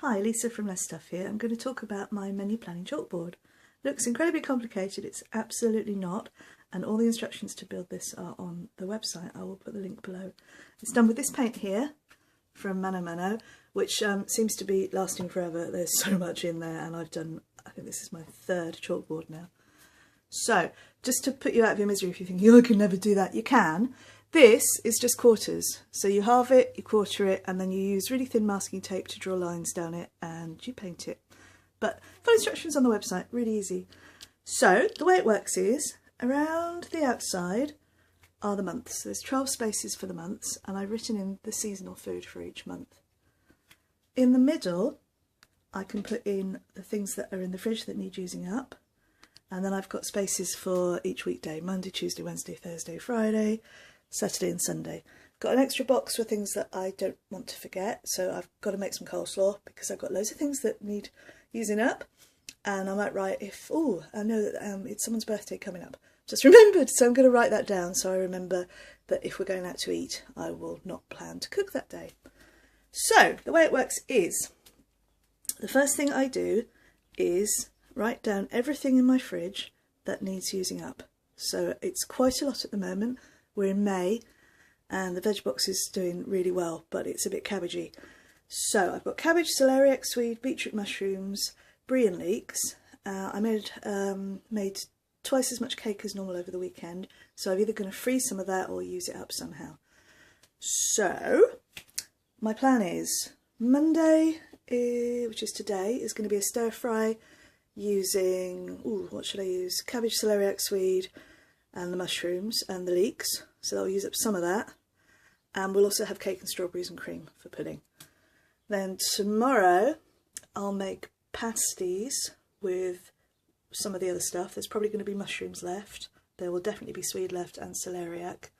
Hi, Lisa from Less Stuff here. I'm going to talk about my menu planning chalkboard. Looks incredibly complicated, it's absolutely not, and all the instructions to build this are on the website. I will put the link below. It's done with this paint here from Mano Mano, which seems to be lasting forever. There's so much in there, and I think this is my third chalkboard now. So, just to put you out of your misery if you think, oh, I can never do that, you can. This is just quarters. So you halve it, you quarter it, and then you use really thin masking tape to draw lines down it and you paint it. But full instructions on the website, really easy. So the way it works is, around the outside are the months. There's 12 spaces for the months, and I've written in the seasonal food for each month. In the middle, I can put in the things that are in the fridge that need using up. And then I've got spaces for each weekday, Monday, Tuesday, Wednesday, Thursday, Friday, Saturday and Sunday. Got an extra box for things that I don't want to forget, so I've got to make some coleslaw because I've got loads of things that need using up, and I might write I know that it's someone's birthday coming up, just remembered, so I'm going to write that down so I remember that if we're going out to eat I will not plan to cook that day. So the way it works is, the first thing I do is write down everything in my fridge that needs using up. So it's quite a lot at the moment. We're in May and the veg box is doing really well, but it's a bit cabbagey. So I've got cabbage, celeriac, swede, beetroot mushrooms, brie and leeks. I made twice as much cake as normal over the weekend, so I'm either going to freeze some of that or use it up somehow. So my plan is Monday, which is today, is going to be a stir fry using, what should I use? Cabbage, celeriac, swede, and the mushrooms and the leeks, so I'll use up some of that, and we'll also have cake and strawberries and cream for pudding. Then tomorrow I'll make pasties with some of the other stuff. There's probably going to be mushrooms left, there will definitely be swede left and celeriac,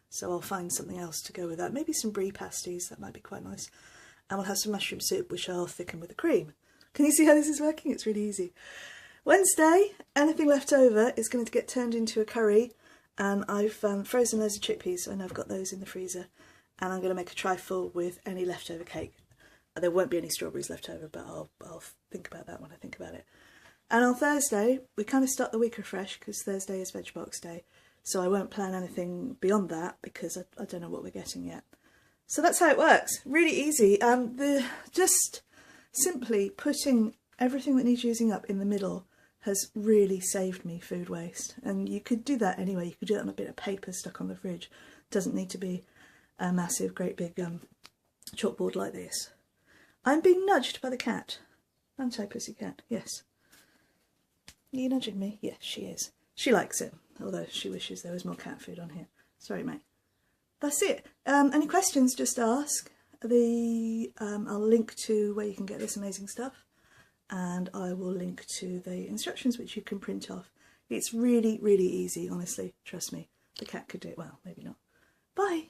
so I'll find something else to go with that, maybe some brie pasties, that might be quite nice, and we'll have some mushroom soup which I'll thicken with the cream. Can you see how this is working? It's really easy. Wednesday, anything left over is going to get turned into a curry, and I've frozen loads of chickpeas and I've got those in the freezer, and I'm going to make a trifle with any leftover cake. There won't be any strawberries left over, but I'll think about that when I think about it. And on Thursday, we kind of start the week afresh because Thursday is Veg Box Day, so I won't plan anything beyond that because I don't know what we're getting yet. So that's how it works, really easy. Just simply putting everything that needs using up in the middle has really saved me food waste, and you could do that anyway. You could do that on a bit of paper stuck on the fridge. It doesn't need to be a massive, great big chalkboard like this. I'm being nudged by the cat. Aren't I, pussycat? Yes. Are you nudging me? Yes, she is. She likes it, although she wishes there was more cat food on here. Sorry, mate. That's it. Any questions, just ask. I'll link to where you can get this amazing stuff, and I will link to the instructions which you can print off. It's really, really easy, honestly, trust me. The cat could do it well, maybe not. Bye!